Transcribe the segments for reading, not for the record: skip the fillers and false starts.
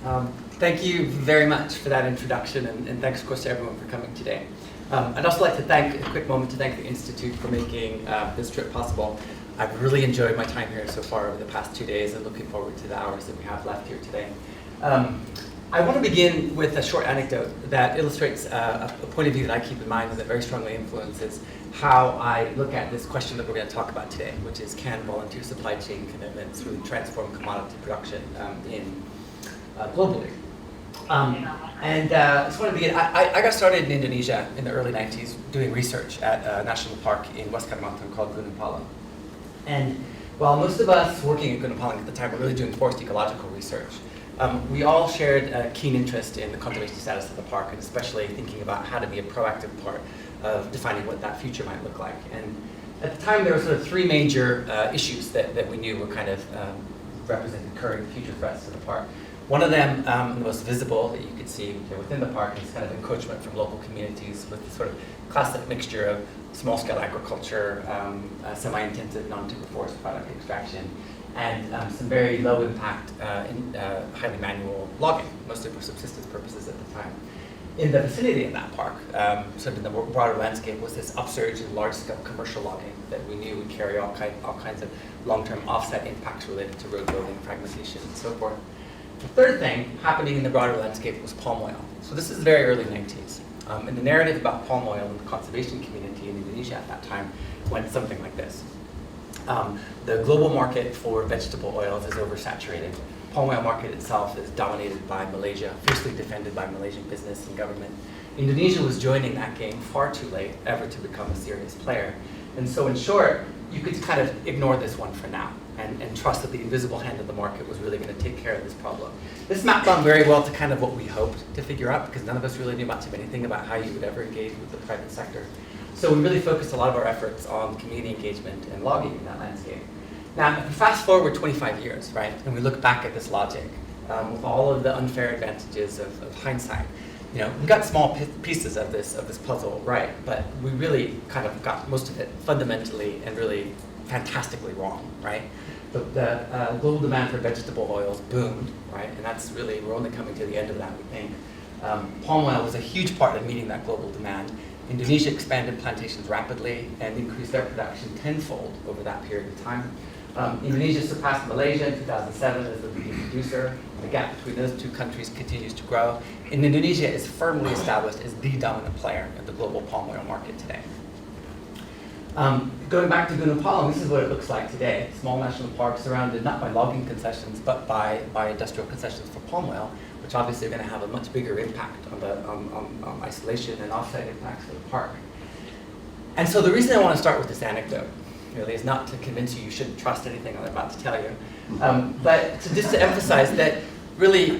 Thank you very much for that introduction, and thanks, of course, to everyone for coming today. I'd also like to thank the Institute for making this trip possible. I've really enjoyed my time here so far over the past 2 days and looking forward to the hours that we have left here today. I want to begin with a short anecdote that illustrates a point of view that I keep in mind and that very strongly influences how I look at this question that we're going to talk about today, which is, can volunteer supply chain commitments really transform commodity production globally? I just want to begin. I got started in Indonesia in the early 90s doing research at a national park in West Kalimantan called Gunung Palung. And while most of us working at Gunung Palung at the time were really doing forest ecological research, we all shared a keen interest in the conservation status of the park, and especially thinking about how to be a proactive part of defining what that future might look like. And at the time, there were sort of three major issues that we knew were kind of represented current and future threats to the park. One of them, the most visible that you could see within the park, is kind of encroachment from local communities with the sort of classic mixture of small-scale agriculture, semi-intensive non-timber forest product extraction, and some very low-impact, highly manual logging, mostly for subsistence purposes at the time. In the vicinity of that park, sort of in the broader landscape, was this upsurge in large-scale commercial logging that we knew would carry all kinds of long-term offset impacts related to road building, fragmentation, and so forth. The third thing happening in the broader landscape was palm oil. So this is the very early 90s. And the narrative about palm oil in the conservation community in Indonesia at that time went something like this. The global market for vegetable oils is oversaturated. Palm oil market itself is dominated by Malaysia, fiercely defended by Malaysian business and government. Indonesia was joining that game far too late ever to become a serious player. And so in short, you could kind of ignore this one for now and trust that the invisible hand of the market was really going to take care of this problem. This mapped on very well to kind of what we hoped to figure out, because none of us really knew much of anything about how you would ever engage with the private sector. So we really focused a lot of our efforts on community engagement and logging in that landscape. Now, if we fast forward 25 years, right, and we look back at this logic, with all of the unfair advantages of hindsight, we got small pieces of this puzzle right, but we really kind of got most of it fundamentally and really fantastically wrong, right? The global demand for vegetable oils boomed, right, and that's really, we're only coming to the end of that, we think. Palm oil was a huge part of meeting that global demand. Indonesia expanded plantations rapidly and increased their production tenfold over that period of time. Indonesia surpassed Malaysia in 2007 as the leading producer. The gap between those two countries continues to grow. And Indonesia is firmly established as the dominant player in the global palm oil market today. Going back to Gunung Palung, this is what it looks like today. Small national park surrounded not by logging concessions, but by industrial concessions for palm oil, which obviously are going to have a much bigger impact on isolation and offsite impacts for the park. And so the reason I want to start with this anecdote really is not to convince you shouldn't trust anything I'm about to tell you, but just to emphasize that really,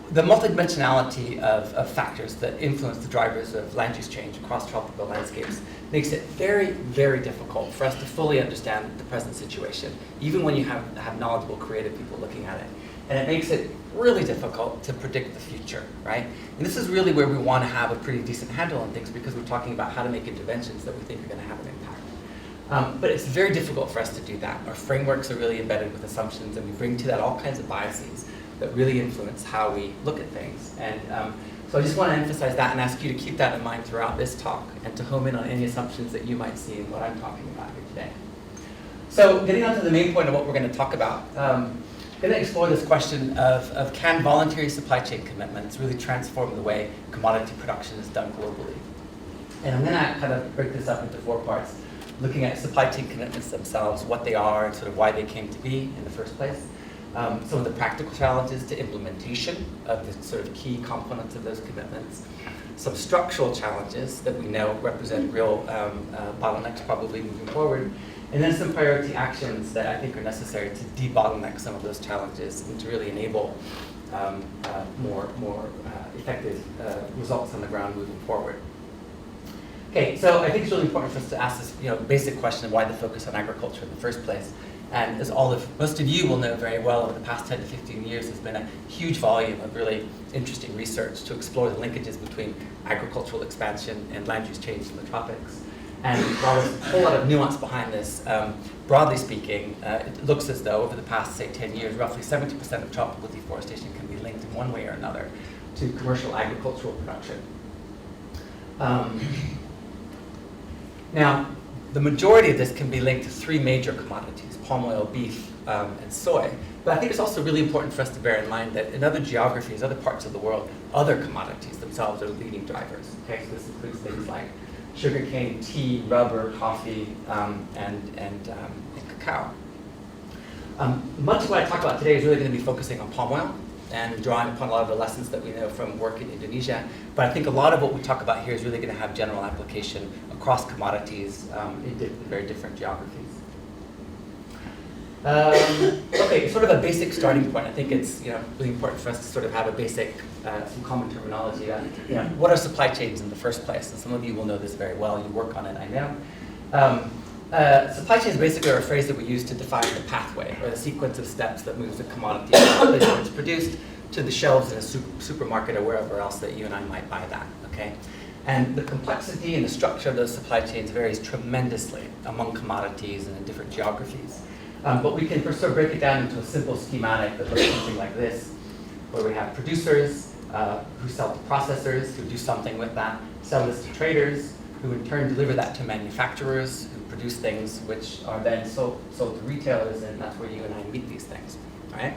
the multidimensionality of factors that influence the drivers of land use change across tropical landscapes makes it very, very difficult for us to fully understand the present situation, even when you have knowledgeable, creative people looking at it. And it makes it really difficult to predict the future, right? And this is really where we want to have a pretty decent handle on things, because we're talking about how to make interventions that we think are going to have an impact. But it's very difficult for us to do that. Our frameworks are really embedded with assumptions, and we bring to that all kinds of biases that really influence how we look at things. And so I just want to emphasize that and ask you to keep that in mind throughout this talk, and to home in on any assumptions that you might see in what I'm talking about here today. So getting on to the main point of what we're going to talk about, I'm going to explore this question of can voluntary supply chain commitments really transform the way commodity production is done globally. And I'm going to kind of break this up into 4 parts, looking at supply chain commitments themselves, what they are, and sort of why they came to be in the first place. Some of the practical challenges to implementation of the sort of key components of those commitments. Some structural challenges that we know represent real bottlenecks probably moving forward. And then some priority actions that I think are necessary to de-bottleneck some of those challenges and to really enable more effective results on the ground moving forward. Okay, so I think it's really important for us to ask this basic question of why the focus on agriculture in the first place. And as most of you will know very well, over the past 10 to 15 years, there's been a huge volume of really interesting research to explore the linkages between agricultural expansion and land use change in the tropics. And while there's a whole lot of nuance behind this, broadly speaking, it looks as though over the past, say, 10 years, roughly 70% of tropical deforestation can be linked in one way or another to commercial agricultural production. Now, the majority of this can be linked to three major commodities: palm oil, beef, and soy. But I think it's also really important for us to bear in mind that in other geographies, other parts of the world, other commodities themselves are leading drivers. Okay, so this includes things like sugarcane, tea, rubber, coffee, and cacao. Much of what I talk about today is really going to be focusing on palm oil and drawing upon a lot of the lessons that we know from work in Indonesia. But I think a lot of what we talk about here is really going to have general application across commodities in very different geographies. Okay, sort of a basic starting point. I think it's really important for us to sort of have a basic, some common terminology on what are supply chains in the first place. And some of you will know this very well. You work on it, I know. Supply chains basically are a phrase that we use to define the pathway or the sequence of steps that moves a commodity from the time it's produced to the shelves in a supermarket or wherever else that you and I might buy that. Okay. And the complexity and the structure of those supply chains varies tremendously among commodities and in different geographies. But we can sort of break it down into a simple schematic that looks something like this, where we have producers who sell to processors, who do something with that, sell this to traders, who in turn deliver that to manufacturers, who produce things which are then sold to retailers, and that's where you and I meet these things. Right?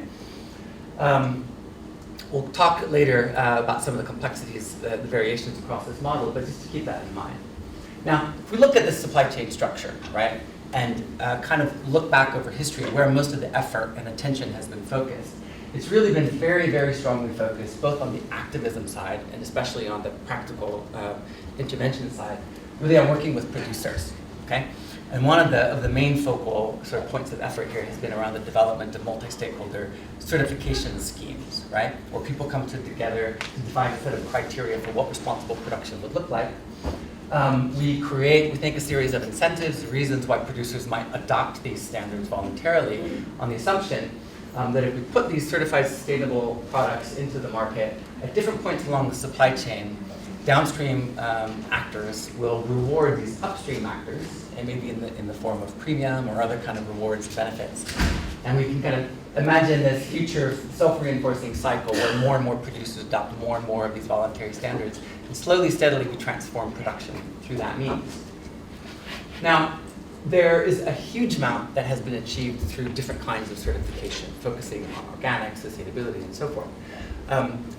We'll talk later about some of the complexities, the variations across this model, but just to keep that in mind. Now, if we look at this supply chain structure, right, and kind of look back over history where most of the effort and attention has been focused, it's really been very, very strongly focused both on the activism side and especially on the practical intervention side, really on working with producers, okay? And one of the main focal sort of points of effort here has been around the development of multi-stakeholder certification schemes, right? Where people come together to define a set of criteria for what responsible production would look like. We think, a series of incentives, reasons why producers might adopt these standards voluntarily on the assumption that if we put these certified sustainable products into the market at different points along the supply chain, downstream actors will reward these upstream actors, and maybe in the form of premium or other kind of rewards, benefits. And we can kind of imagine this future self-reinforcing cycle where more and more producers adopt more and more of these voluntary standards, and slowly, steadily, we transform production through that means. Now, there is a huge amount that has been achieved through different kinds of certification, focusing on organic, sustainability, and so forth.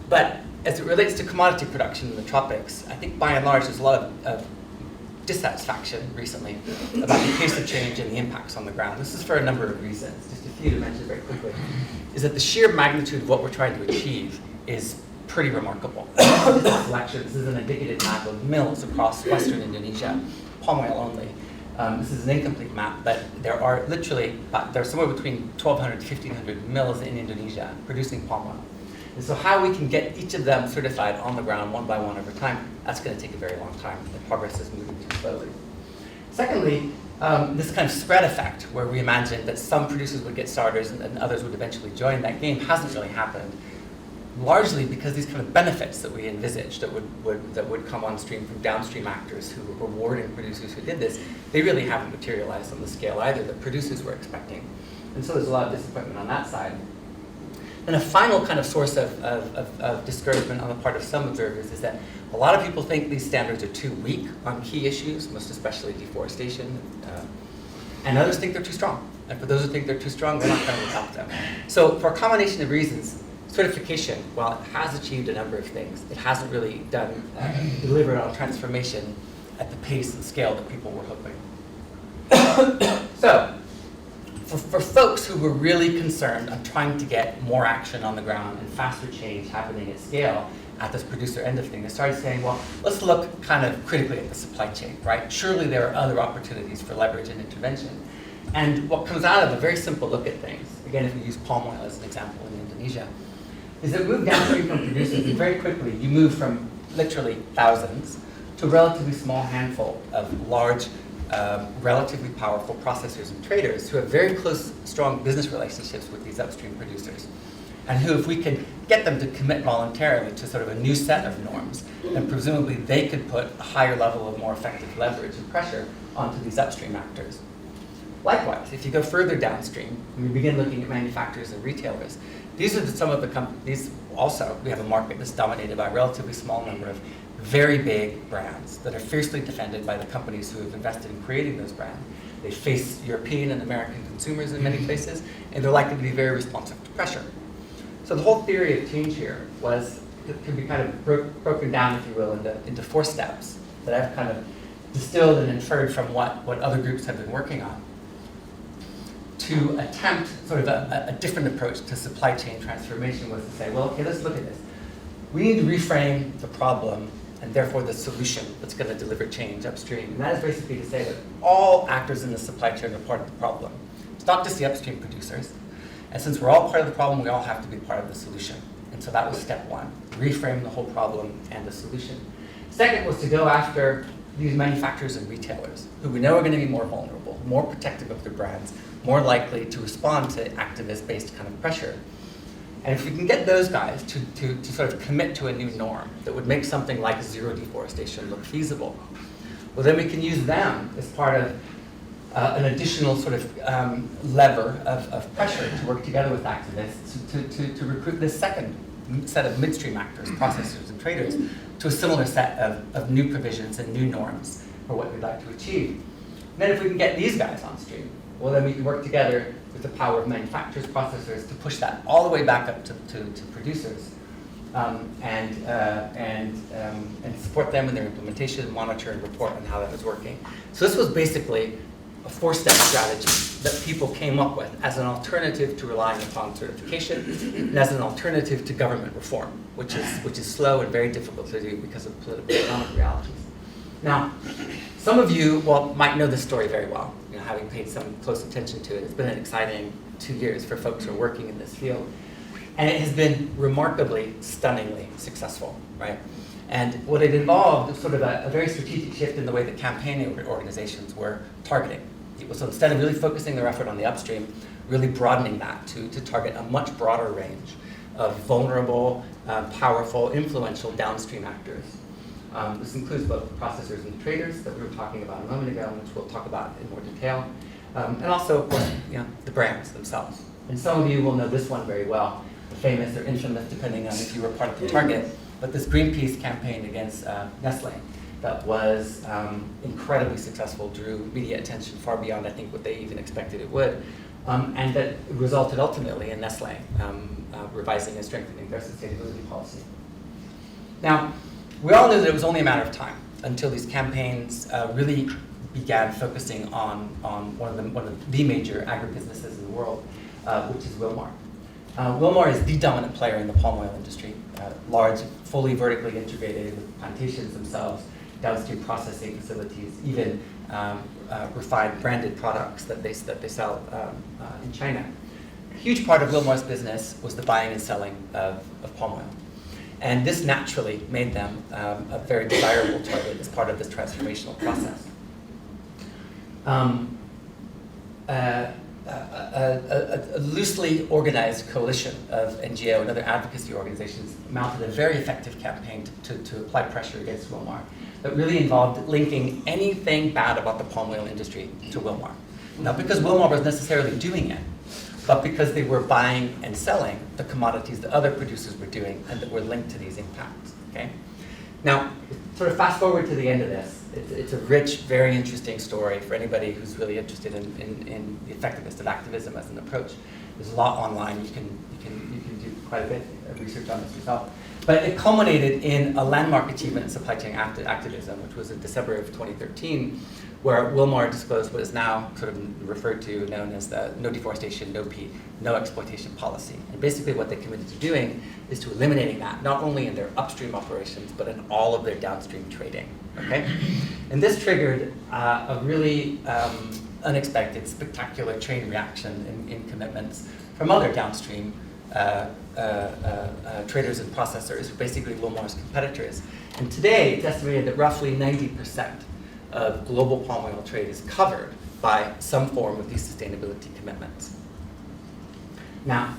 But as it relates to commodity production in the tropics, I think by and large there's a lot of dissatisfaction recently about the pace of change and the impacts on the ground. This is for a number of reasons. Just a few to mention very quickly. Is that the sheer magnitude of what we're trying to achieve is pretty remarkable. This is an indicative map of mills across western Indonesia, palm oil only. This is an incomplete map, but there are somewhere between 1,200 to 1,500 mills in Indonesia producing palm oil. And so how we can get each of them certified on the ground one by one over time, that's going to take a very long time. The progress is moving too slowly. Secondly, this kind of spread effect where we imagined that some producers would get starters and others would eventually join that game hasn't really happened, largely because these kind of benefits that we envisaged that would come on stream from downstream actors who were rewarding producers who did this, they really haven't materialized on the scale either that producers were expecting. And so there's a lot of disappointment on that side. And a final kind of source of discouragement on the part of some observers is that a lot of people think these standards are too weak on key issues, most especially deforestation, and others think they're too strong. And for those who think they're too strong, they're not going to adopt them. So for a combination of reasons, certification, while it has achieved a number of things, it hasn't really delivered on transformation at the pace and scale that people were hoping. So, for folks who were really concerned on trying to get more action on the ground and faster change happening at scale at this producer end of things, they started saying, well, let's look kind of critically at the supply chain, right? Surely there are other opportunities for leverage and intervention. And what comes out of a very simple look at things, again, if we use palm oil as an example in Indonesia, is that move downstream from producers, and very quickly you move from literally thousands to a relatively small handful of large, relatively powerful processors and traders who have very close, strong business relationships with these upstream producers. and who, if we could get them to commit voluntarily to sort of a new set of norms, then presumably they could put a higher level of more effective leverage and pressure onto these upstream actors. Likewise, if you go further downstream, and we begin looking at manufacturers and retailers, these are some of the companies. Also, we have a market that's dominated by a relatively small number of very big brands that are fiercely defended by the companies who have invested in creating those brands. They face European and American consumers in many places, and they're likely to be very responsive to pressure. So the whole theory of change here could be kind of broken down, if you will, into 4 steps that I've kind of distilled and inferred from what other groups have been working on, to attempt sort of a different approach to supply chain transformation. Was to say, well, okay, let's look at this. We need to reframe the problem and therefore the solution that's going to deliver change upstream. And that is basically to say that all actors in the supply chain are part of the problem. It's not just the upstream producers. And since we're all part of the problem, we all have to be part of the solution. And so that was step 1, reframe the whole problem and the solution. Second was to go after these manufacturers and retailers, who we know are going to be more vulnerable, more protective of their brands, more likely to respond to activist-based kind of pressure. And if we can get those guys to sort of commit to a new norm that would make something like zero deforestation look feasible, well, then we can use them as part of an additional sort of lever of pressure to work together with activists to recruit this second set of midstream actors, processors, and traders to a similar set of new provisions and new norms for what we'd like to achieve. And then if we can get these guys on stream, well, then we can work together with the power of manufacturers, processors, to push that all the way back up to producers, and support them in their implementation, monitor, and report on how that is working. So this was basically a 4-step strategy that people came up with as an alternative to relying upon certification and as an alternative to government reform, which is slow and very difficult to do because of political economic realities. Now, some of you might know this story very well, having paid some close attention to it. It's been an exciting 2 years for folks who are working in this field. And it has been remarkably, stunningly successful, right? And what it involved was sort of a very strategic shift in the way that campaign organizations were targeting people. So instead of really focusing their effort on the upstream, really broadening that to target a much broader range of vulnerable, powerful, influential downstream actors. This includes both the processors and the traders that we were talking about a moment ago, which we'll talk about in more detail, and also, of course, the brands themselves. And some of you will know this one very well, famous or infamous, depending on if you were part of the target, but this Greenpeace campaign against Nestle that was incredibly successful, drew media attention far beyond, I think, what they even expected it would, and that resulted ultimately in Nestle revising and strengthening their sustainability policy. Now, we all knew that it was only a matter of time until these campaigns really began focusing on one of the major agribusinesses in the world, which is Wilmar. Wilmar is the dominant player in the palm oil industry, large, fully vertically integrated with plantations themselves, downstream processing facilities, even refined branded products that they sell in China. A huge part of Wilmar's business was the buying and selling of palm oil. And this naturally made them a very desirable target as part of this transformational process. A loosely organized coalition of NGO and other advocacy organizations mounted a very effective campaign to apply pressure against Wilmar that really involved linking anything bad about the palm oil industry to Wilmar. Not because Wilmar was necessarily doing it, but because they were buying and selling the commodities that other producers were doing and that were linked to these impacts. Okay? Now, sort of fast forward to the end of this. It's a rich, very interesting story for anybody who's really interested in the effectiveness of activism as an approach. There's a lot online. You can do quite a bit of research on this yourself. But it culminated in a landmark achievement in supply chain activism, which was in December of 2013, where Wilmar disclosed what is now sort of referred to, known as the no deforestation, no peat, no exploitation policy. And basically what they committed to doing is to eliminating that, not only in their upstream operations, but in all of their downstream trading, okay? And this triggered a really unexpected, spectacular chain reaction in commitments from other downstream traders and processors, basically Wilmar's competitors. And today, it's estimated that roughly 90% of global palm oil trade is covered by some form of these sustainability commitments. Now,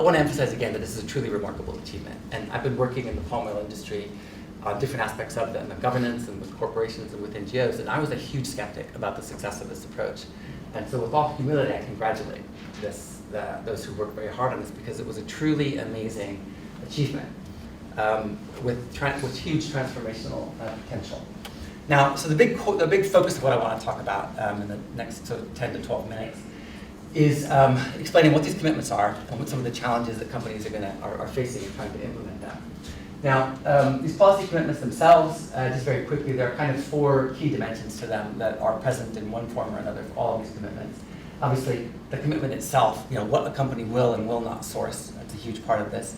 want to emphasize again that this is a truly remarkable achievement. And I've been working in the palm oil industry on different aspects of it, and the governance and with corporations and with NGOs, and I was a huge skeptic about the success of this approach. And so with all humility, I congratulate those who worked very hard on this, because it was a truly amazing achievement with huge transformational potential. Now, so the big focus of what I want to talk about in the next sort of 10 to 12 minutes is explaining what these commitments are and what some of the challenges that companies are facing in trying to implement them. Now, these policy commitments themselves, just very quickly, there are kind of 4 key dimensions to them that are present in one form or another for all of these commitments. Obviously, the commitment itself, what a company will and will not source, that's a huge part of this.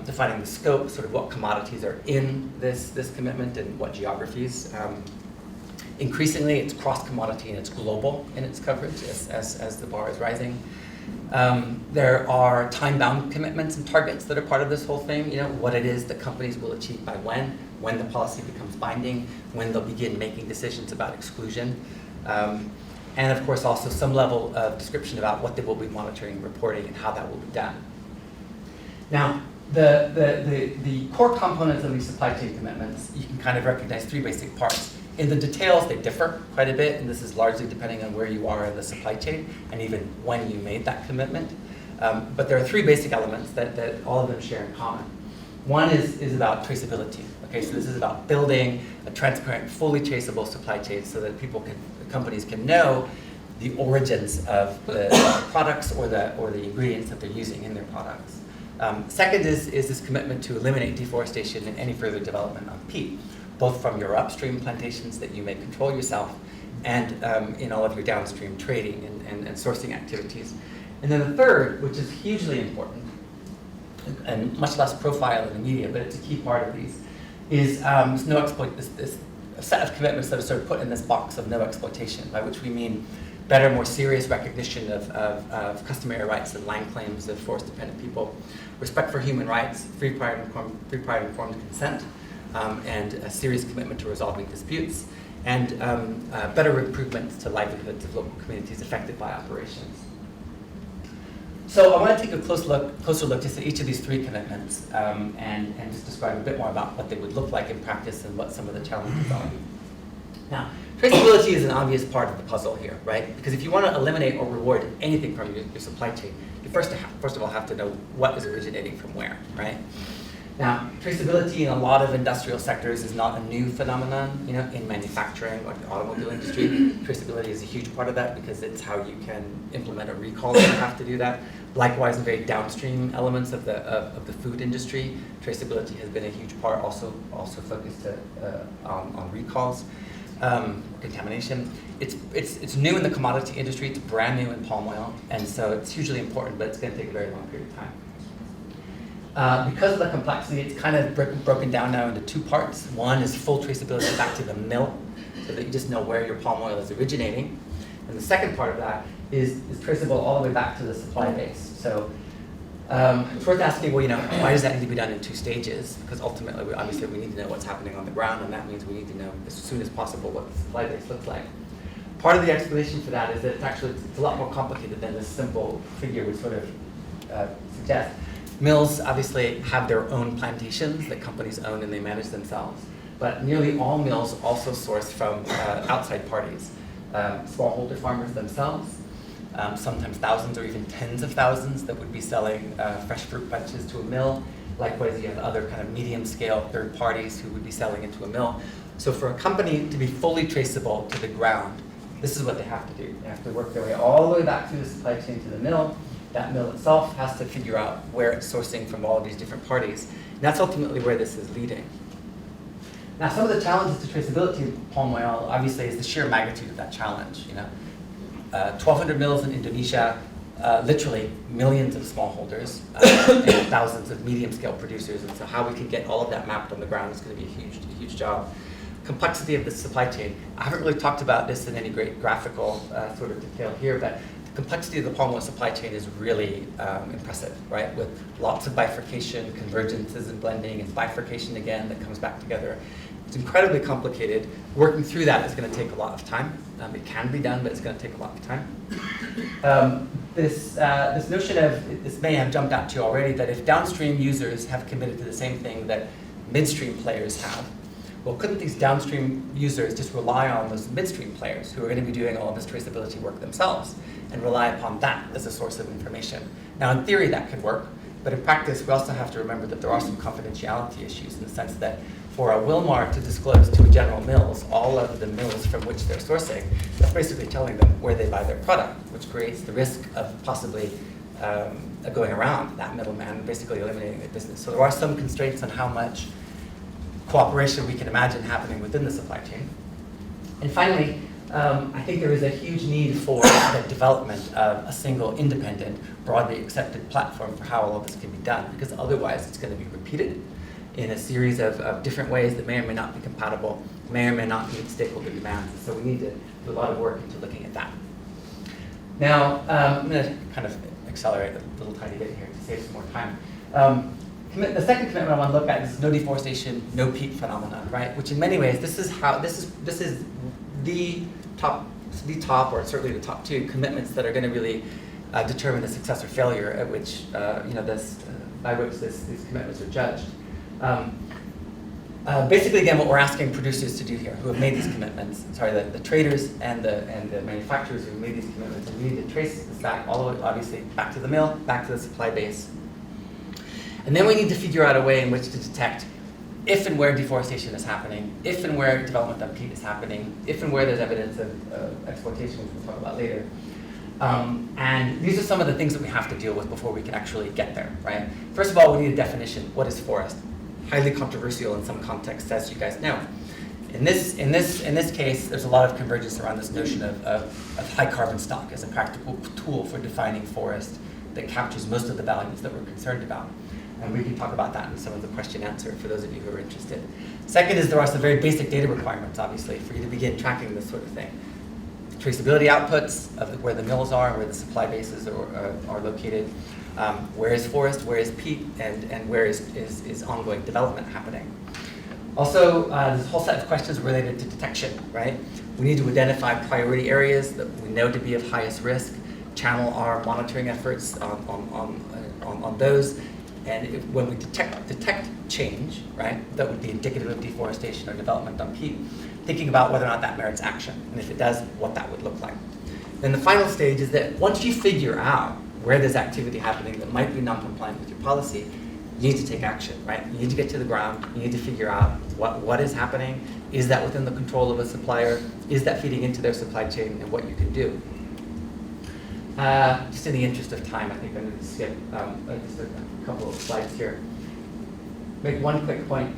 Defining the scope, sort of what commodities are in this commitment and what geographies. Increasingly, it's cross-commodity and it's global in its coverage as the bar is rising. There are time-bound commitments and targets that are part of this whole thing. What it is that companies will achieve by when the policy becomes binding, when they'll begin making decisions about exclusion. And of course, also some level of description about what they will be monitoring and reporting and how that will be done. Now, the core components of these supply chain commitments, you can kind of recognize 3 basic parts. In the details, they differ quite a bit, and this is largely depending on where you are in the supply chain and even when you made that commitment. But there are 3 basic elements that all of them share in common. One is about traceability. Okay, so this is about building a transparent, fully traceable supply chain so that companies can know the origins of the products or the ingredients that they're using in their products. Second is this commitment to eliminate deforestation and any further development of peat, both from your upstream plantations that you may control yourself and in all of your downstream trading and sourcing activities. And then the third, which is hugely important and much less profile in the media, but it's a key part of these, is this set of commitments that are sort of put in this box of no exploitation, by which we mean better, more serious recognition of customary rights and land claims of forest-dependent people, respect for human rights, free, prior, and informed consent, and a serious commitment to resolving disputes, and better improvements to livelihoods of local communities affected by operations. So I want to take a closer look just at each of these 3 commitments and just describe a bit more about what they would look like in practice and what some of the challenges are. Now, traceability is an obvious part of the puzzle here, right? Because if you want to eliminate or reward anything from your supply chain, you first of all have to know what is originating from where, right? Now, traceability in a lot of industrial sectors is not a new phenomenon. In manufacturing, like the automobile industry, traceability is a huge part of that because it's how you can implement a recall if you have to do that. Likewise, in very downstream elements of the food industry, traceability has been a huge part, also focused on recalls. Contamination. It's new in the commodity industry. It's brand new in palm oil, and so it's hugely important, but it's going to take a very long period of time. Because of the complexity, it's kind of broken down now into 2 parts. One is full traceability back to the mill, so that you just know where your palm oil is originating. And the second part of that is traceable all the way back to the supply base. So it's worth asking, why does that need to be done in 2 stages? Because ultimately, obviously, we need to know what's happening on the ground, and that means we need to know as soon as possible what the supply base looks like. Part of the explanation for that is that it's a lot more complicated than this simple figure would sort of suggest. Mills obviously have their own plantations that companies own and they manage themselves. But nearly all mills also source from outside parties. Smallholder farmers themselves, sometimes thousands or even tens of thousands that would be selling fresh fruit bunches to a mill. Likewise, you have other kind of medium-scale third parties who would be selling into a mill. So for a company to be fully traceable to the ground, this is what they have to do. They have to work their way all the way back through the supply chain to the mill. That mill itself has to figure out where it's sourcing from all of these different parties. And that's ultimately where this is leading. Now, some of the challenges to traceability of palm oil, obviously, is the sheer magnitude of that challenge. 1,200 mills in Indonesia, literally millions of smallholders, and thousands of medium-scale producers. And so how we can get all of that mapped on the ground is going to be a huge job. Complexity of the supply chain. I haven't really talked about this in any great graphical sort of detail here, but the complexity of the palm oil supply chain is really impressive, right? With lots of bifurcation, convergences and blending, and bifurcation again that comes back together. It's incredibly complicated. Working through that is going to take a lot of time. It can be done, but it's going to take a lot of time. this notion of, this may have jumped out to you already, that if downstream users have committed to the same thing that midstream players have, well, couldn't these downstream users just rely on those midstream players who are going to be doing all of this traceability work themselves and rely upon that as a source of information? Now, in theory, that could work, but in practice, we also have to remember that there are some confidentiality issues in the sense that for a Wilmar to disclose to a General Mills all of the mills from which they're sourcing, that's basically telling them where they buy their product, which creates the risk of possibly going around that middleman and basically eliminating their business. So there are some constraints on how much cooperation we can imagine happening within the supply chain. And finally, I think there is a huge need for the development of a single independent, broadly accepted platform for how all of this can be done, because otherwise it's going to be repeated in a series of different ways that may or may not be compatible, may or may not meet stakeholder demands. So we need to do a lot of work into looking at that. Now, I'm going to kind of accelerate a little tiny bit here to save some more time. The second commitment I want to look at is no deforestation, no peat phenomenon, right? Which in many ways, this is the top, or certainly the top two commitments that are going to really determine the success or failure at which by which these commitments are judged. Basically, again, what we're asking producers to do here, who have made these commitments, the traders and the manufacturers who have made these commitments, and we need to trace this back all the way, obviously, back to the mill, back to the supply base. And then we need to figure out a way in which to detect if and where deforestation is happening, if and where development of peat is happening, if and where there's evidence of exploitation, which we'll talk about later. And these are some of the things that we have to deal with before we can actually get there, right? First of all, we need a definition. What is forest? Highly controversial in some contexts, as you guys know. In this case, there's a lot of convergence around this notion of high carbon stock as a practical tool for defining forest that captures most of the values that we're concerned about. And we can talk about that in some of the question answer for those of you who are interested. Second is there are some very basic data requirements, obviously, for you to begin tracking this sort of thing. Traceability outputs of where the mills are, where the supply bases are located, where is forest, where is peat, and where is ongoing development happening. Also, there's a whole set of questions related to detection, right? We need to identify priority areas that we know to be of highest risk, channel our monitoring efforts on those, and when we detect change, right, that would be indicative of deforestation or development on peat, thinking about whether or not that merits action, and if it does, what that would look like. Then the final stage is that once you figure out where there's activity happening that might be non-compliant with your policy, you need to take action, right? You need to get to the ground, you need to figure out what is happening, is that within the control of a supplier, is that feeding into their supply chain, and what you can do. Just in the interest of time, I think I'm going to skip just a couple of slides here. Make one quick point.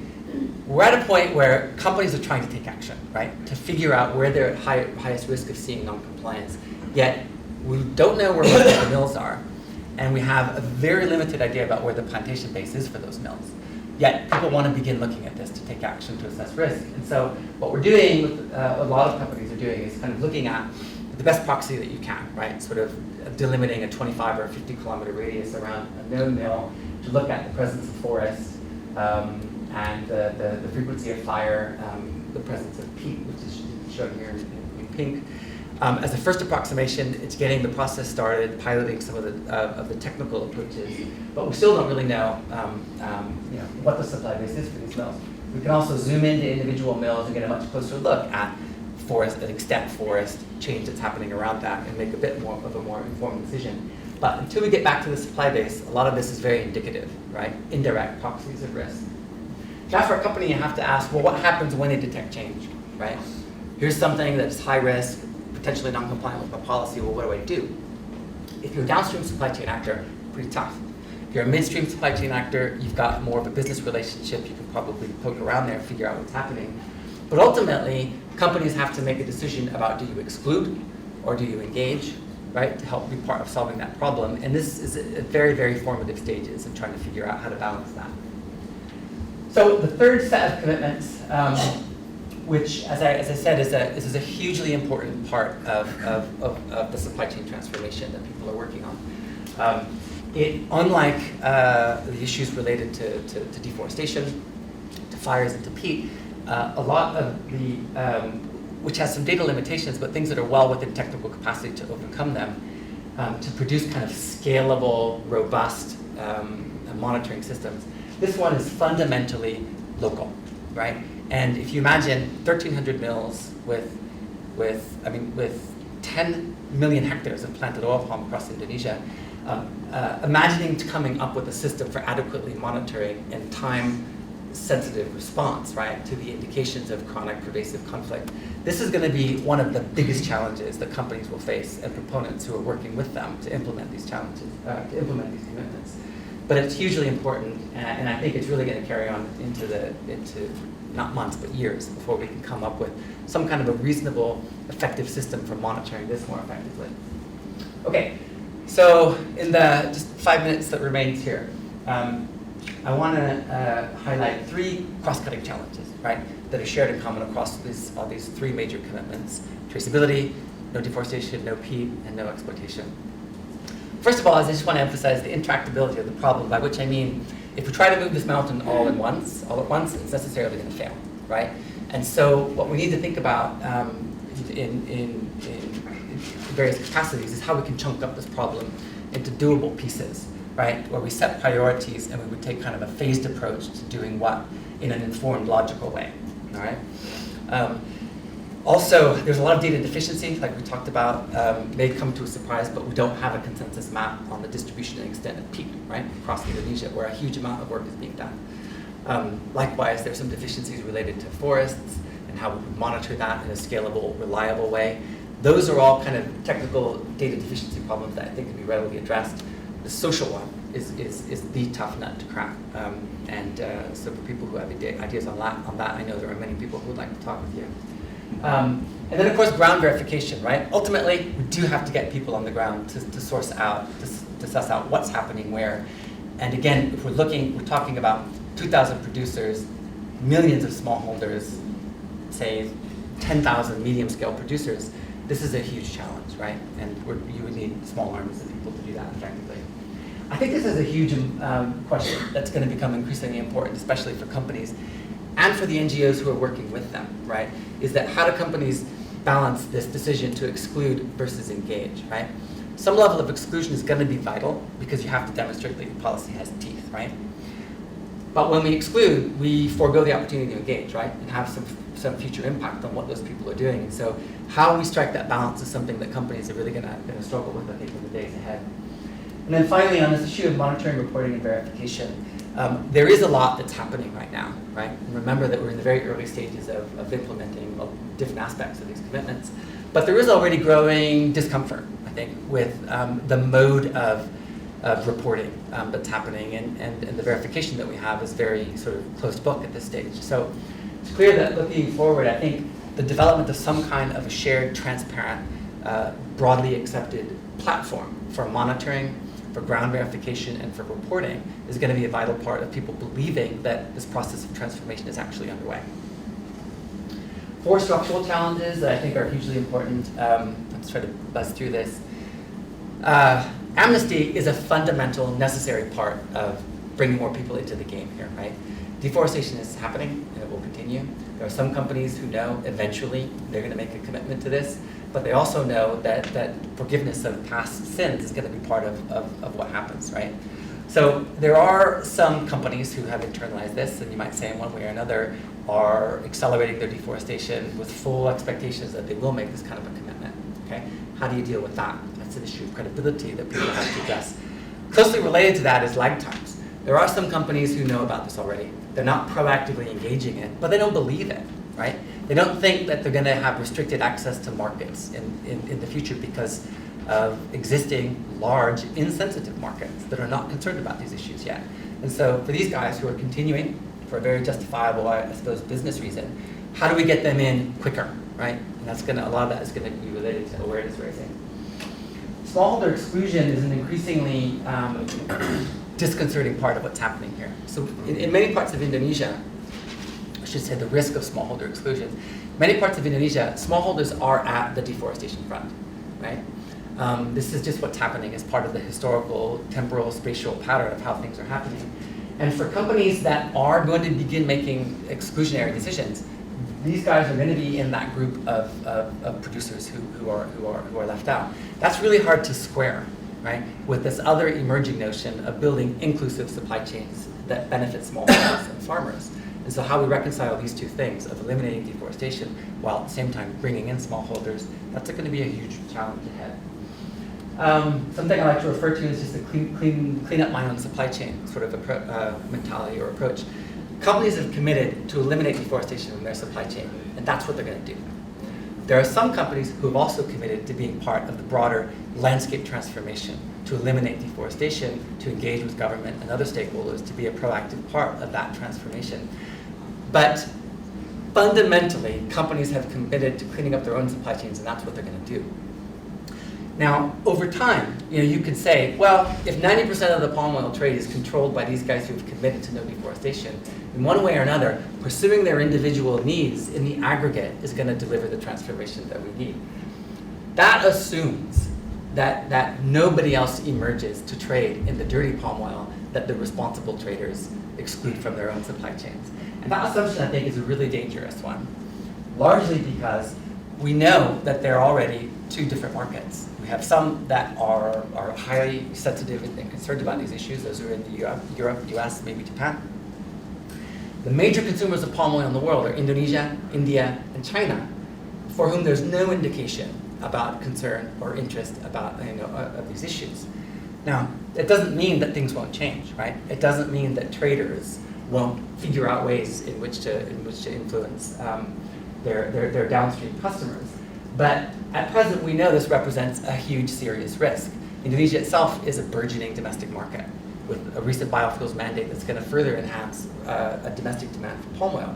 We're at a point where companies are trying to take action, right? To figure out where they're at highest risk of seeing non-compliance. Yet, we don't know where most of the mills are, and we have a very limited idea about where the plantation base is for those mills. Yet, people want to begin looking at this to take action to assess risk. And so, what we're doing, with a lot of companies are doing, is kind of looking at the best proxy that you can, right? Sort of delimiting a 25 or 50 kilometer radius around a known mill to look at the presence of forest, and the frequency of fire, the presence of peat, which is shown here in pink. As a first approximation, it's getting the process started, piloting some of the technical approaches, but we still don't really know, what the supply base is for these mills. We can also zoom into individual mills and get a much closer look at forest, an extent forest, change that's happening around that, and make a bit more of a more informed decision. But until we get back to the supply base, a lot of this is very indicative, right? Indirect proxies of risk. Now for a company, you have to ask, well, what happens when they detect change, right? Here's something that's high risk, potentially non-compliant with my policy. Well, what do I do? If you're a downstream supply chain actor, pretty tough. If you're a midstream supply chain actor, you've got more of a business relationship. You can probably poke around there and figure out what's happening. But ultimately, companies have to make a decision about, do you exclude or do you engage, right, to help be part of solving that problem. And this is at very, very formative stages of trying to figure out how to balance that. So the third set of commitments, which, as I said, is a hugely important part of the supply chain transformation that people are working on. Unlike the issues related to deforestation, to fires, and to peat, a lot of the, which has some data limitations, but things that are well within technical capacity to overcome them, to produce kind of scalable, robust monitoring systems. This one is fundamentally local, right? And if you imagine 1,300 mills with 10 million hectares of planted oil palm across Indonesia, imagining coming up with a system for adequately monitoring and time-sensitive response, right, to the indications of chronic pervasive conflict. This is going to be one of the biggest challenges that companies will face and proponents who are working with them to implement these challenges, to implement these commitments. But it's hugely important, and I think it's really going to carry on into not months, but years before we can come up with some kind of a reasonable, effective system for monitoring this more effectively. Okay, so in the just 5 minutes that remains here, I want to highlight 3 cross-cutting challenges, right, that are shared in common across all these 3 major commitments: traceability, no deforestation, no peat, and no exploitation. First of all, I just want to emphasize the intractability of the problem, by which I mean if we try to move this mountain all at once, it's necessarily going to fail, right? And so what we need to think about in various capacities is how we can chunk up this problem into doable pieces, right? Where we set priorities and we would take kind of a phased approach to doing what in an informed, logical way, all right? Also, there's a lot of data deficiency, like we talked about, may come to a surprise, but we don't have a consensus map on the distribution and extent of peat, right, across Indonesia, where a huge amount of work is being done. Likewise, there's some deficiencies related to forests and how we would monitor that in a scalable, reliable way. Those are all kind of technical data deficiency problems that I think can be readily addressed. The social one is the tough nut to crack. So for people who have ideas on that, I know there are many people who would like to talk with you. And then, of course, ground verification, right? Ultimately, we do have to get people on the ground to source out, to suss out what's happening where. And again, if we're talking about 2,000 producers, millions of smallholders, say 10,000 medium-scale producers, this is a huge challenge, right? And you would need small armies of people to do that effectively. I think this is a huge question that's going to become increasingly important, especially for companies and for the NGOs who are working with them, right? Is that how do companies balance this decision to exclude versus engage, right? Some level of exclusion is going to be vital because you have to demonstrate that your policy has teeth, right? But when we exclude, we forego the opportunity to engage, right? And have some future impact on what those people are doing. And so how we strike that balance is something that companies are really going to struggle with, I think, in the days ahead. And then finally, on this issue of monitoring, reporting, and verification, there is a lot that's happening right now, right? And remember that we're in the very early stages of implementing different aspects of these commitments. But there is already growing discomfort, I think, with the mode of reporting that's happening, and the verification that we have is very sort of closed book at this stage. So it's clear that looking forward, I think the development of some kind of a shared, transparent, broadly accepted platform for monitoring, for ground verification, and for reporting is going to be a vital part of people believing that this process of transformation is actually underway. 4 structural challenges that I think are hugely important. Let's try to buzz through this. Amnesty is a fundamental, necessary part of bringing more people into the game here, right? Deforestation is happening, and it will continue. There are some companies who know eventually they're going to make a commitment to this, but they also know that forgiveness of past sins is going to be part of what happens, right? So there are some companies who have internalized this, and you might say in one way or another are accelerating their deforestation with full expectations that they will make this kind of a commitment, okay? How do you deal with that? That's an issue of credibility that people have to address. Closely related to that is lag times. There are some companies who know about this already. They're not proactively engaging it, but they don't believe it, right? They don't think that they're going to have restricted access to markets in the future because of existing large insensitive markets that are not concerned about these issues yet. And so for these guys who are continuing for a very justifiable, I suppose, business reason, how do we get them in quicker, right? And that's a lot of that is going to be related to awareness raising. Smallholder exclusion is an increasingly disconcerting part of what's happening here. So in many parts of Indonesia, I should say the risk of smallholder exclusion, many parts of Indonesia, smallholders are at the deforestation front, right? This is just what's happening as part of the historical, temporal, spatial pattern of how things are happening. And for companies that are going to begin making exclusionary decisions, these guys are going to be in that group of producers who are left out. That's really hard to square, right, with this other emerging notion of building inclusive supply chains that benefit smallholders and farmers. And so how we reconcile these two things of eliminating deforestation while at the same time bringing in smallholders, that's going to be a huge challenge ahead. Something I like to refer to as just a clean up my own supply chain sort of mentality or approach. Companies have committed to eliminate deforestation in their supply chain, and that's what they're going to do. There are some companies who have also committed to being part of the broader landscape transformation, to eliminate deforestation, to engage with government and other stakeholders, to be a proactive part of that transformation. But fundamentally, companies have committed to cleaning up their own supply chains, and that's what they're going to do. Now, over time, you could say, well, if 90% of the palm oil trade is controlled by these guys who have committed to no deforestation, in one way or another, pursuing their individual needs in the aggregate is going to deliver the transformation that we need. That assumes that nobody else emerges to trade in the dirty palm oil that the responsible traders exclude from their own supply chains. And that assumption, I think, is a really dangerous one, largely because we know that there are already two different markets. We have some that are highly sensitive and concerned about these issues. Those are in Europe, US, maybe Japan. The major consumers of palm oil in the world are Indonesia, India, and China, for whom there's no indication about concern or interest about of these issues. Now, it doesn't mean that things won't change, right? It doesn't mean that traders won't figure out ways in which to influence their downstream customers. But at present, we know this represents a huge, serious risk. Indonesia itself is a burgeoning domestic market with a recent biofuels mandate that's going to further enhance a domestic demand for palm oil.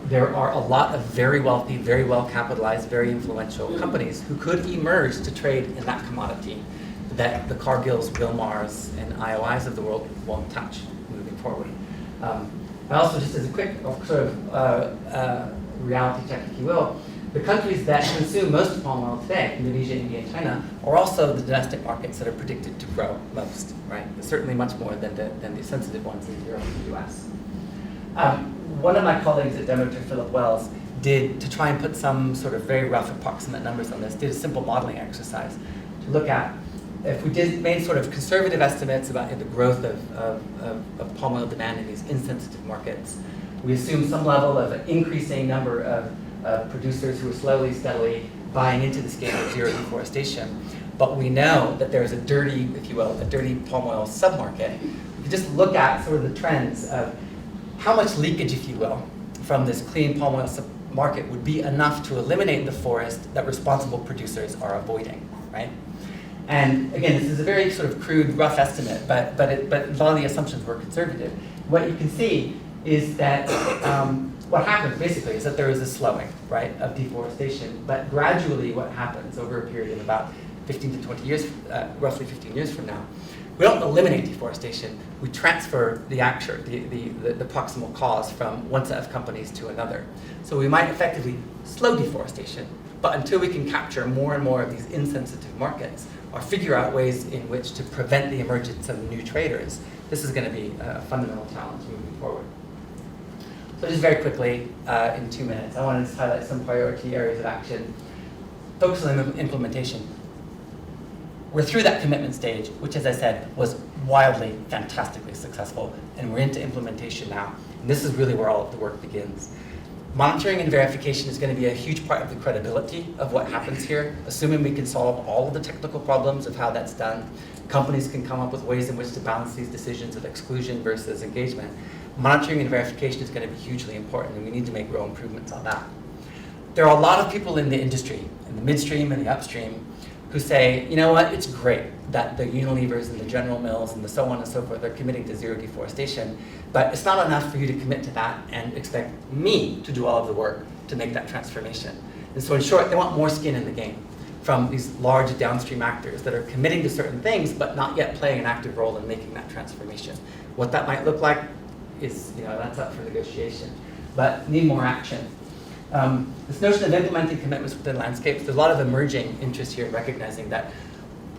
There are a lot of very wealthy, very well capitalized, very influential companies who could emerge to trade in that commodity that the Cargills, Wilmars, and IOIs of the world won't touch moving forward. I also, just as a quick sort of reality check, if you will, the countries that consume most palm oil today, Indonesia, India, and China, are also the domestic markets that are predicted to grow most, right? Certainly much more than the sensitive ones in Europe and the US. One of my colleagues at Daemeter, Philip Wells, did, to try and put some sort of very rough approximate numbers on this, did a simple modeling exercise to look at if we made sort of conservative estimates about the growth of palm oil demand in these insensitive markets. We assume some level of an increasing number of producers who are slowly, steadily buying into this game of zero deforestation. But we know that there's a dirty, if you will, a dirty palm oil submarket. We can just look at sort of the trends of how much leakage, if you will, from this clean palm oil market would be enough to eliminate the forest that responsible producers are avoiding, right? And again, this is a very sort of crude, rough estimate, but a lot of the assumptions were conservative. What you can see is that what happens basically is that there is a slowing, right, of deforestation, but gradually what happens over a period of about 15 to 20 years, roughly 15 years from now, we don't eliminate deforestation, we transfer the proximal cause from one set of companies to another. So we might effectively slow deforestation, but until we can capture more and more of these insensitive markets, or figure out ways in which to prevent the emergence of new traders, this is going to be a fundamental challenge moving forward. So just very quickly, in 2 minutes, I want to just highlight some priority areas of action. Focus on implementation. We're through that commitment stage, which, as I said, was wildly, fantastically successful, and we're into implementation now. And this is really where all of the work begins. Monitoring and verification is going to be a huge part of the credibility of what happens here, assuming we can solve all of the technical problems of how that's done. Companies can come up with ways in which to balance these decisions of exclusion versus engagement. Monitoring and verification is going to be hugely important, and we need to make real improvements on that. There are a lot of people in the industry, in the midstream and the upstream, who say, you know what, it's great that the Unilevers and the General Mills and the so on and so forth are committing to zero deforestation, but it's not enough for you to commit to that and expect me to do all of the work to make that transformation. And so in short, they want more skin in the game from these large downstream actors that are committing to certain things but not yet playing an active role in making that transformation. What that might look like is, that's up for negotiation, but need more action. This notion of implementing commitments within landscapes, there's a lot of emerging interest here in recognizing that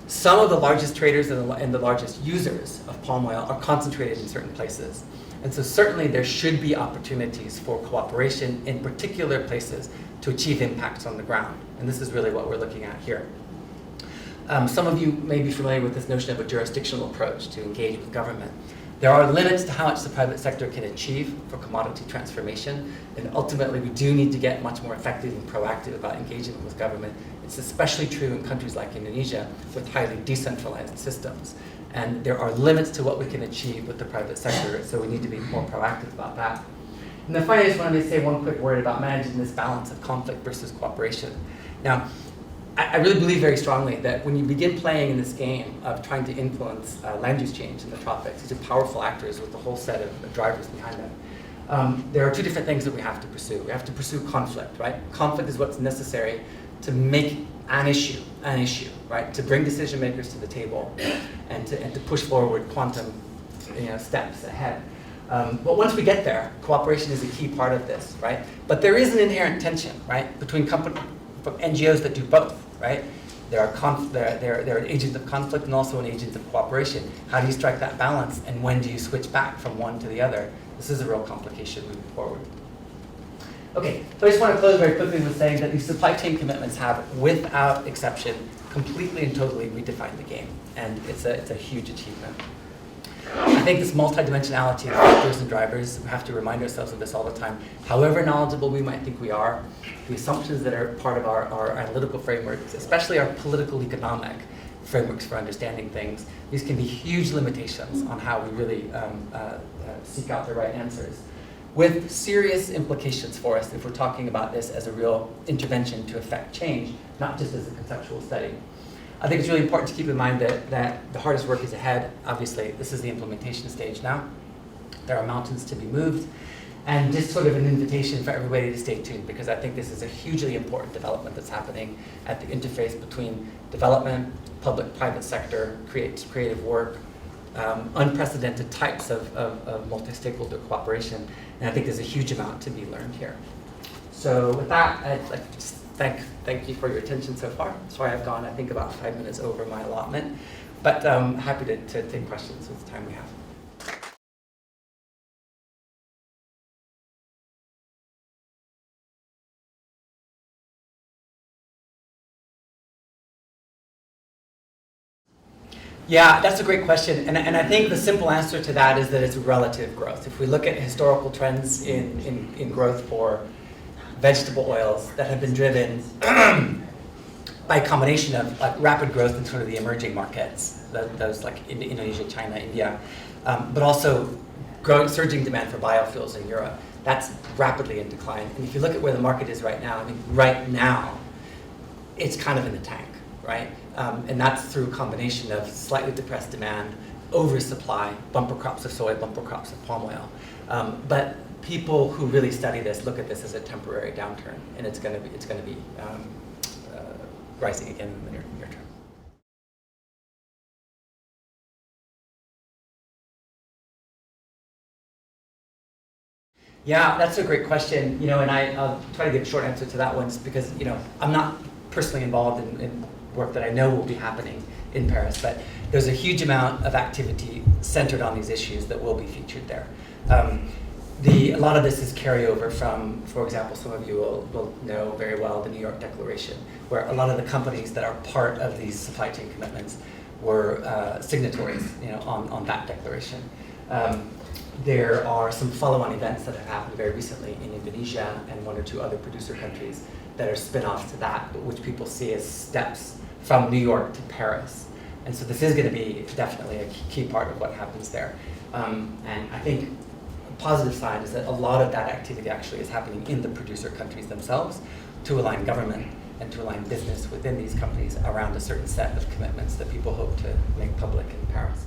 some of the largest traders and the largest users of palm oil are concentrated in certain places. And so certainly there should be opportunities for cooperation in particular places to achieve impacts on the ground. And this is really what we're looking at here. Some of you may be familiar with this notion of a jurisdictional approach to engage with government. There are limits to how much the private sector can achieve for commodity transformation, and ultimately we do need to get much more effective and proactive about engaging with government. It's especially true in countries like Indonesia with highly decentralized systems. And there are limits to what we can achieve with the private sector, so we need to be more proactive about that. And then finally, I just wanted to say one quick word about managing this balance of conflict versus cooperation. Now, I really believe very strongly that when you begin playing in this game of trying to influence land use change in the tropics, these are powerful actors with a whole set of drivers behind them. There are two different things that we have to pursue. We have to pursue conflict, right? Conflict is what's necessary to make an issue, right? To bring decision makers to the table and to push forward quantum steps ahead. But once we get there, cooperation is a key part of this, right? But there is an inherent tension, right, between NGOs that do both, right? They're an agent of conflict and also an agent of cooperation. How do you strike that balance, and when do you switch back from one to the other? This is a real complication moving forward. Okay, so I just want to close very quickly with saying that these supply chain commitments have, without exception, completely and totally redefined the game, and it's a huge achievement. I think this multidimensionality of factors and drivers, we have to remind ourselves of this all the time. However knowledgeable we might think we are, the assumptions that are part of our analytical frameworks, especially our political economic frameworks for understanding things, these can be huge limitations on how we really seek out the right answers, with serious implications for us if we're talking about this as a real intervention to affect change, not just as a conceptual study. I think it's really important to keep in mind that the hardest work is ahead. Obviously, this is the implementation stage now. There are mountains to be moved, and just sort of an invitation for everybody to stay tuned, because I think this is a hugely important development that's happening at the interface between development, public-private sector, creative work, unprecedented types of multi-stakeholder cooperation, and I think there's a huge amount to be learned here. So with that, I'd like to just thank you for your attention so far. Sorry I've gone, I think, about 5 minutes over my allotment, but happy to take questions with the time we have. Yeah, that's a great question, and I think the simple answer to that is that it's relative growth. If we look at historical trends in growth for vegetable oils that have been driven by a combination of rapid growth in sort of the emerging markets, those like Indonesia, China, India, but also surging demand for biofuels in Europe. That's rapidly in decline. And if you look at where the market is right now, I mean, right now, it's kind of in the tank, right? And that's through a combination of slightly depressed demand, oversupply, bumper crops of soy, bumper crops of palm oil. But people who really study this look at this as a temporary downturn, and it's going to be rising again in the near term. Yeah, that's a great question. And I'll try to give a short answer to that one, because I'm not personally involved in work that I know will be happening in Paris, but there's a huge amount of activity centered on these issues that will be featured there. A lot of this is carryover from, for example, some of you will know very well the New York Declaration, where a lot of the companies that are part of these supply chain commitments were signatories, on that declaration. There are some follow-on events that have happened very recently in Indonesia and one or two other producer countries that are spin-offs to that, but which people see as steps from New York to Paris. And so this is going to be definitely a key part of what happens there. And I think a positive side is that a lot of that activity actually is happening in the producer countries themselves to align government and to align business within these companies around a certain set of commitments that people hope to make public in Paris.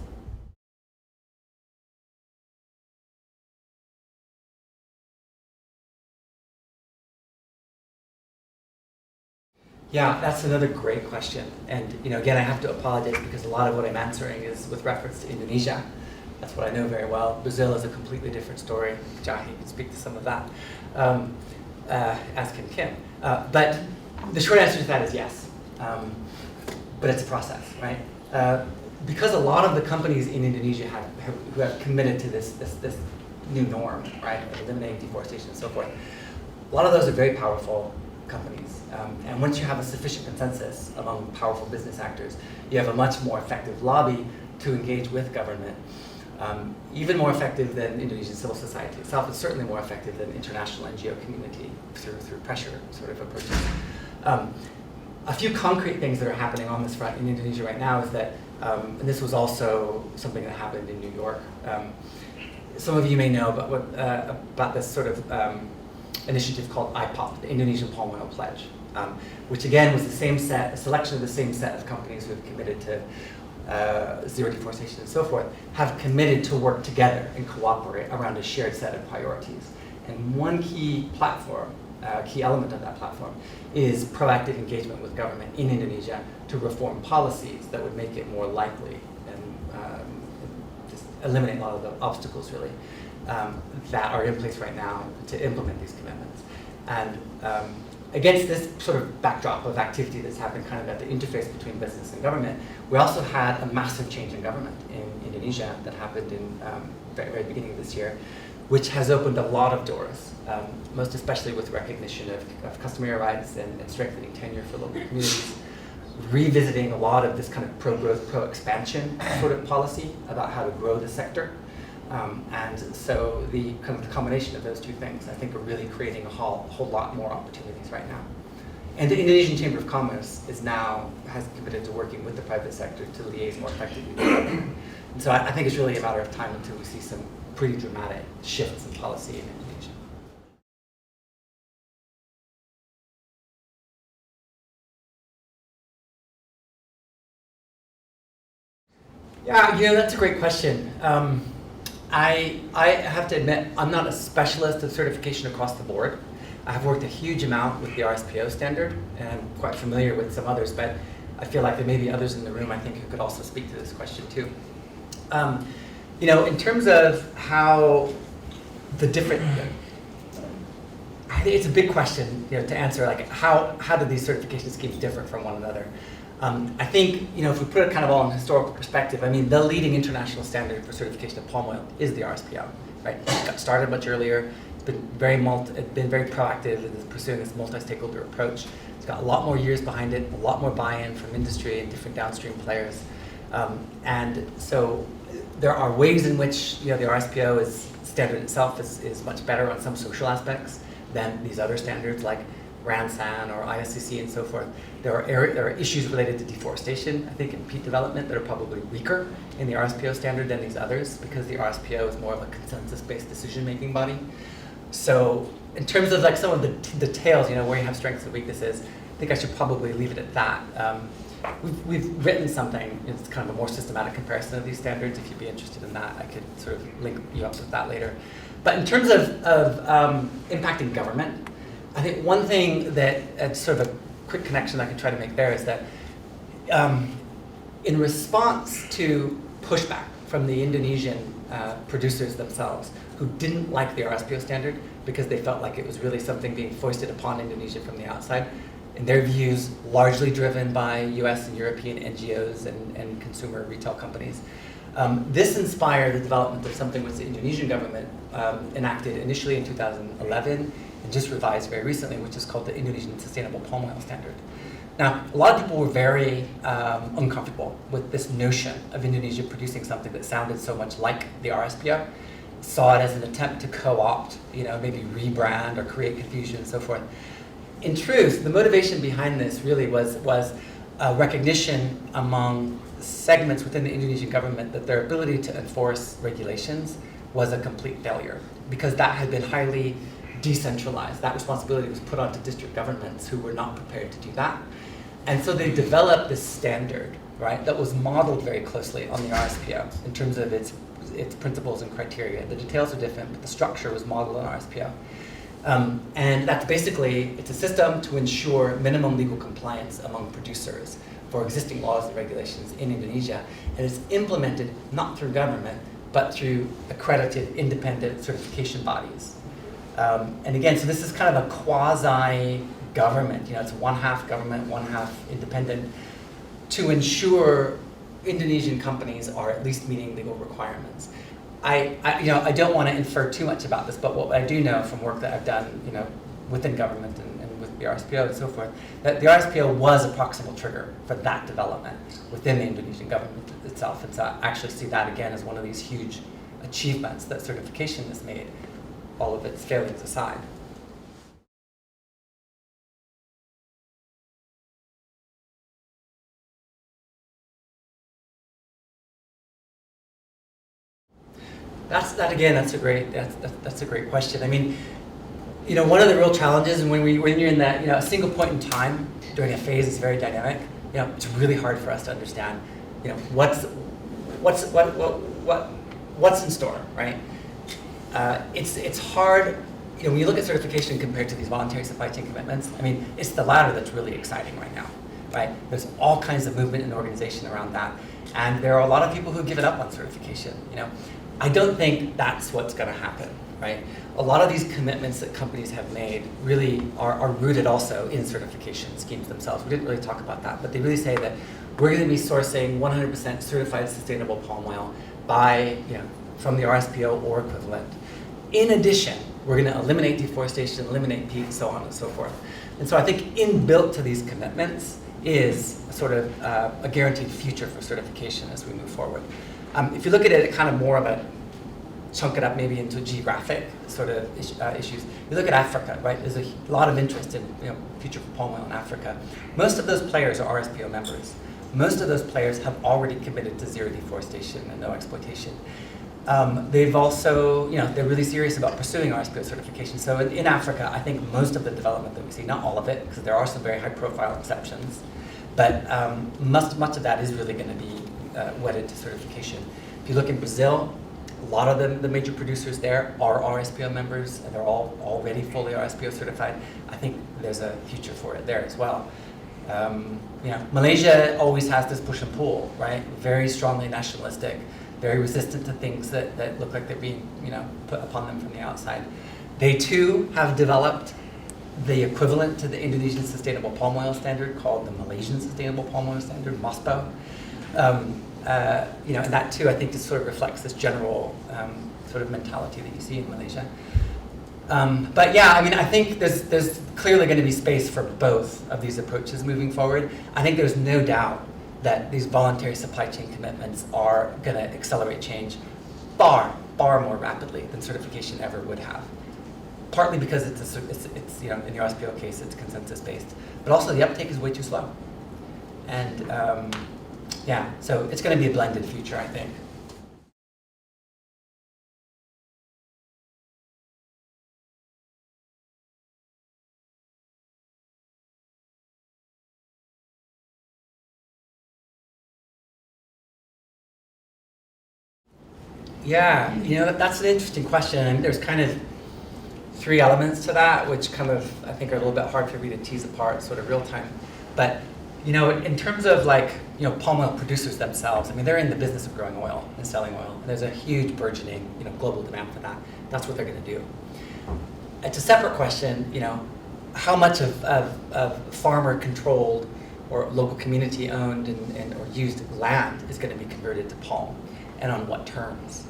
Yeah, that's another great question. And again, I have to apologize because a lot of what I'm answering is with reference to Indonesia. That's what I know very well. Brazil is a completely different story. Jahi can speak to some of that, as can Kim. But the short answer to that is yes. but it's a process, right? Because a lot of the companies in Indonesia who have committed to this new norm, right, of eliminating deforestation and so forth, a lot of those are very powerful companies. And once you have a sufficient consensus among powerful business actors, you have a much more effective lobby to engage with government. Even more effective than Indonesian civil society itself. It's certainly more effective than international NGO community through pressure sort of approaches. A few concrete things that are happening on this front in Indonesia right now is that, and this was also something that happened in New York. Some of you may know about this sort of initiative called IPOP, the Indonesian Palm Oil Pledge, which again was a selection of the same set of companies who have committed to zero deforestation and so forth, have committed to work together and cooperate around a shared set of priorities. And one key element of that platform is proactive engagement with government in Indonesia to reform policies that would make it more likely and just eliminate a lot of the obstacles really that are in place right now to implement these commitments. And against this sort of backdrop of activity that's happened kind of at the interface between business and government, we also had a massive change in government in Indonesia that happened in very beginning of this year, which has opened a lot of doors, most especially with recognition of customary rights and strengthening tenure for local communities, revisiting a lot of this kind of pro-growth, pro-expansion sort of policy about how to grow the sector. And so the kind of the combination of those two things, I think, are really creating a whole lot more opportunities right now. And the Indonesian Chamber of Commerce has committed to working with the private sector to liaise more effectively with government. And so I think it's really a matter of time until we see some pretty dramatic shifts in policy in Indonesia. Yeah, that's a great question. I have to admit, I'm not a specialist of certification across the board. I have worked a huge amount with the RSPO standard, and I'm quite familiar with some others, but I feel like there may be others in the room, I think, who could also speak to this question too. In terms of how the different, I think it's a big question, to answer, like how do these certification schemes differ from one another? I think, if we put it kind of all in historical perspective, I mean, the leading international standard for certification of palm oil is the RSPO, right? It got started much earlier. It's been very proactive in pursuing this multi-stakeholder approach. It's got a lot more years behind it, a lot more buy-in from industry and different downstream players. And so there are ways in which, the RSPO standard itself is much better on some social aspects than these other standards like RAMSAN or ISCC and so forth. There are issues related to deforestation, I think, and peat development that are probably weaker in the RSPO standard than these others because the RSPO is more of a consensus-based decision-making body. So in terms of like some of the details, where you have strengths and weaknesses, I think I should probably leave it at that. We've written something, it's kind of a more systematic comparison of these standards. If you'd be interested in that, I could sort of link you up with that later. But in terms of impacting government, I think one thing that sort of a quick connection I can try to make there is that in response to pushback from the Indonesian producers themselves who didn't like the RSPO standard because they felt like it was really something being foisted upon Indonesia from the outside, in their views, largely driven by US and European NGOs and consumer retail companies. This inspired the development of something which the Indonesian government enacted initially in 2011 and just revised very recently, which is called the Indonesian Sustainable Palm Oil Standard. Now, a lot of people were very uncomfortable with this notion of Indonesia producing something that sounded so much like the RSPO, saw it as an attempt to co-opt, maybe rebrand or create confusion and so forth. In truth, the motivation behind this really was a recognition among segments within the Indonesian government that their ability to enforce regulations was a complete failure because that had been highly decentralized. That responsibility was put onto district governments who were not prepared to do that. And so they developed this standard, right, that was modeled very closely on the RSPO in terms of its principles and criteria. The details are different, but the structure was modeled on RSPO. And that's basically, it's a system to ensure minimum legal compliance among producers for existing laws and regulations in Indonesia. And it's implemented not through government, but through accredited independent certification bodies. And again, so this is kind of a quasi-government, it's one half government, one half independent to ensure Indonesian companies are at least meeting legal requirements. I don't want to infer too much about this, but what I do know from work that I've done, within government and with the RSPO and so forth, that the RSPO was a proximal trigger for that development within the Indonesian government itself. And so I actually see that again as one of these huge achievements that certification has made, all of its failings aside. That's a great question. I mean, one of the real challenges, and when you're in that, a single point in time during a phase is very dynamic. It's really hard for us to understand, what's in store, right? It's hard, when you look at certification compared to these voluntary supply chain commitments. I mean, it's the latter that's really exciting right now, right? There's all kinds of movement and organization around that, and there are a lot of people who've given up on certification. I don't think that's what's going to happen, right? A lot of these commitments that companies have made really are rooted also in certification schemes themselves. We didn't really talk about that, but they really say that we're going to be sourcing 100% certified sustainable palm oil from the RSPO or equivalent. In addition, we're going to eliminate deforestation, eliminate peat, so on and so forth. And so I think inbuilt to these commitments is sort of a guaranteed future for certification as we move forward. If you look at it kind of more of a chunk it up maybe into geographic sort of issues. You look at Africa, right? There's a lot of interest in future for palm oil in Africa. Most of those players are RSPO members. Most of those players have already committed to zero deforestation and no exploitation. They've also, they're really serious about pursuing RSPO certification. So in Africa, I think most of the development that we see, not all of it, because there are some very high-profile exceptions, but much of that is really going to be wedded to certification. If you look in Brazil, a lot of the major producers there are RSPO members, and they're all already fully RSPO certified. I think there's a future for it there as well. Malaysia always has this push and pull, right? Very strongly nationalistic, very resistant to things that look like they're being put upon them from the outside. They too have developed the equivalent to the Indonesian Sustainable Palm Oil Standard called the Malaysian Sustainable Palm Oil Standard, MOSPO. And that too, I think, just sort of reflects this general sort of mentality that you see in Malaysia. But yeah, I mean, I think there's clearly going to be space for both of these approaches moving forward. I think there's no doubt that these voluntary supply chain commitments are going to accelerate change far more rapidly than certification ever would have. Partly because it's in the RSPO case, it's consensus-based, but also the uptake is way too slow. And so it's going to be a blended future, I think. Yeah, that's an interesting question. And there's kind of three elements to that, which kind of, I think, are a little bit hard for me to tease apart sort of real time. But, in terms of palm oil producers themselves, I mean, they're in the business of growing oil and selling oil. And there's a huge burgeoning, global demand for that. That's what they're going to do. It's a separate question, how much of farmer-controlled or local community-owned and or used land is going to be converted to palm, and on what terms?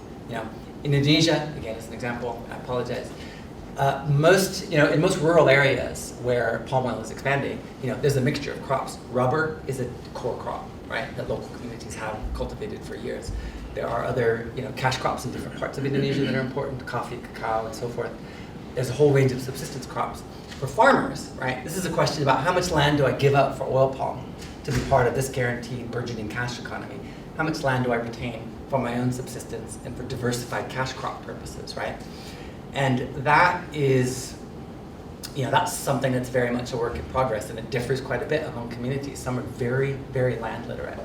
Indonesia, again, as an example, I apologize. In most rural areas where palm oil is expanding, there's a mixture of crops. Rubber is a core crop, right, that local communities have cultivated for years. There are other, cash crops in different parts of Indonesia that are important, coffee, cacao, and so forth. There's a whole range of subsistence crops. For farmers, right, this is a question about how much land do I give up for oil palm to be part of this guaranteed burgeoning cash economy? How much land do I retain for my own subsistence and for diversified cash crop purposes, right? And that is, that's something that's very much a work in progress, and it differs quite a bit among communities. Some are very, very land literate,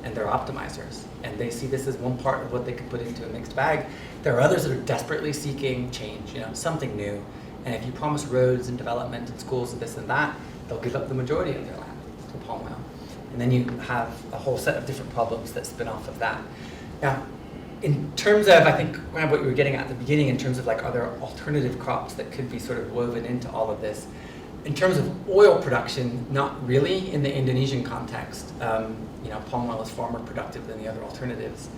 and they're optimizers, and they see this as one part of what they could put into a mixed bag. There are others that are desperately seeking change, something new, and if you promise roads and development and schools and this and that, they'll give up the majority of their land to palm oil. And then you have a whole set of different problems that spin off of that. Now, in terms of, I think, kind of what you were getting at the beginning, in terms of are there alternative crops that could be sort of woven into all of this, In terms of oil production, not really in the Indonesian context. Palm oil is far more productive than the other alternatives.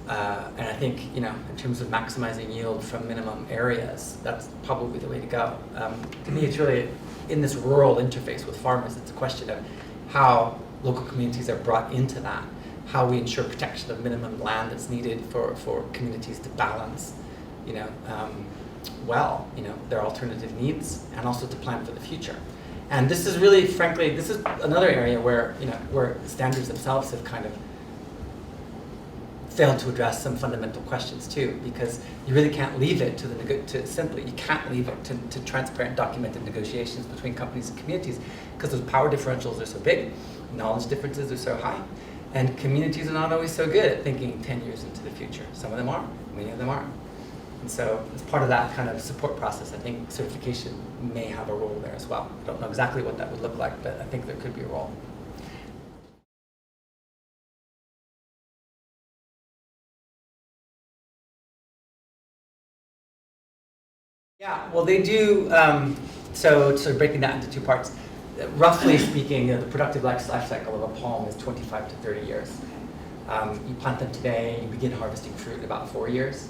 And I think, in terms of maximizing yield from minimum areas, that's probably the way to go. To me, it's really, in this rural interface with farmers, it's a question of how local communities are brought into that, how we ensure protection of minimum land that's needed for communities to balance, their alternative needs, and also to plan for the future. And this is really, frankly, this is another area where, where standards themselves have kind of failed to address some fundamental questions too, because you really can't leave it you can't leave it to transparent documented negotiations between companies and communities, because those power differentials are so big, knowledge differences are so high, and communities are not always so good at thinking 10 years into the future. Some of them are, many of them aren't. And so as part of that kind of support process, I think certification may have a role there as well. I don't know exactly what that would look like, but I think there could be a role. Yeah, well, they do, so breaking that into two parts. Roughly speaking, the productive life cycle of a palm is 25 to 30 years. You plant them today, you begin harvesting fruit in about 4 years.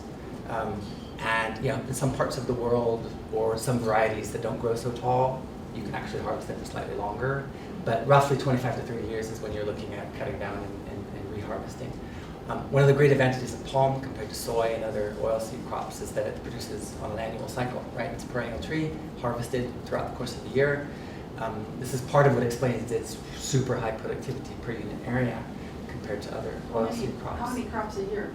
And in some parts of the world, or some varieties that don't grow so tall, you can actually harvest them for slightly longer. But roughly 25 to 30 years is when you're looking at cutting down and reharvesting. One of the great advantages of palm compared to soy and other oilseed crops is that it produces on an annual cycle, right? It's a perennial tree, harvested throughout the course of the year. This is part of what explains its super high productivity per unit area compared to other oilseed crops. How many crops a year?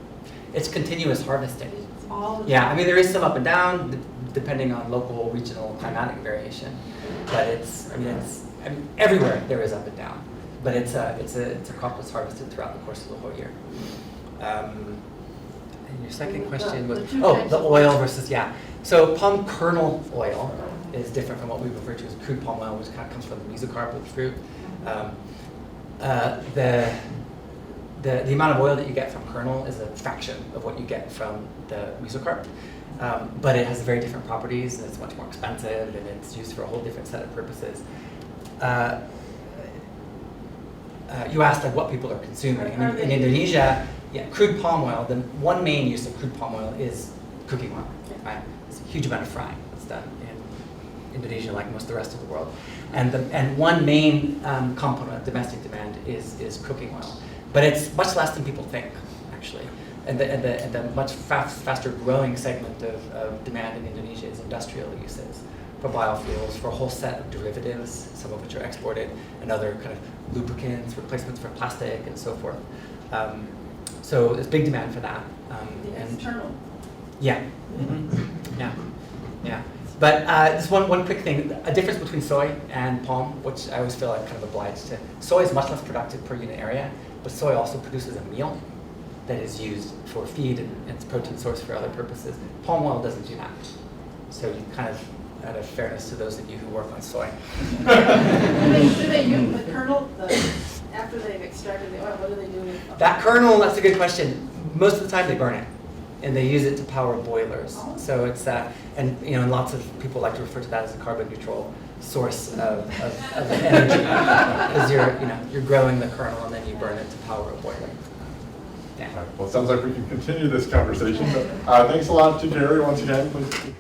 It's continuous harvesting. It's all the Yeah, I mean, there is some up and down depending on local, regional, climatic variation, but everywhere there is up and down. But it's a crop that's harvested throughout the course of the whole year. And your second question was, the oil versus, So palm kernel oil is different from what we refer to as crude palm oil, which kind of comes from the mesocarp of the fruit. The amount of oil that you get from kernel is a fraction of what you get from the mesocarp, but it has very different properties, and it's much more expensive, and it's used for a whole different set of purposes. You asked what people are consuming. In Indonesia, crude palm oil, the one main use of crude palm oil is cooking oil. Right? It's a huge amount of frying that's done in Indonesia, like most of the rest of the world. And one main component of domestic demand is cooking oil. But it's much less than people think, actually. And the much faster growing segment of demand in Indonesia is industrial uses for biofuels, for a whole set of derivatives, some of which are exported, and other kind of lubricants, replacements for plastic, and so forth. So there's big demand for that. External. Yeah. Mm-hmm. Yeah. But just one quick thing, a difference between soy and palm, which I always feel like kind of obliged to. Soy is much less productive per unit area, but soy also produces a meal that is used for feed and it's a protein source for other purposes. Palm oil doesn't do that. So you kind of, out of fairness to those of you who work on soy. Do they use the kernel, after they've extracted the oil, what do they do with it? That kernel, that's a good question. Most of the time they burn it, and they use it to power boilers. Oh. So it's, and lots of people like to refer to that as a carbon neutral source of energy, because you're growing the kernel and then you burn it to power a boiler. Yeah. Well, it sounds like we can continue this conversation. But, thanks a lot to Jerry once again. Please.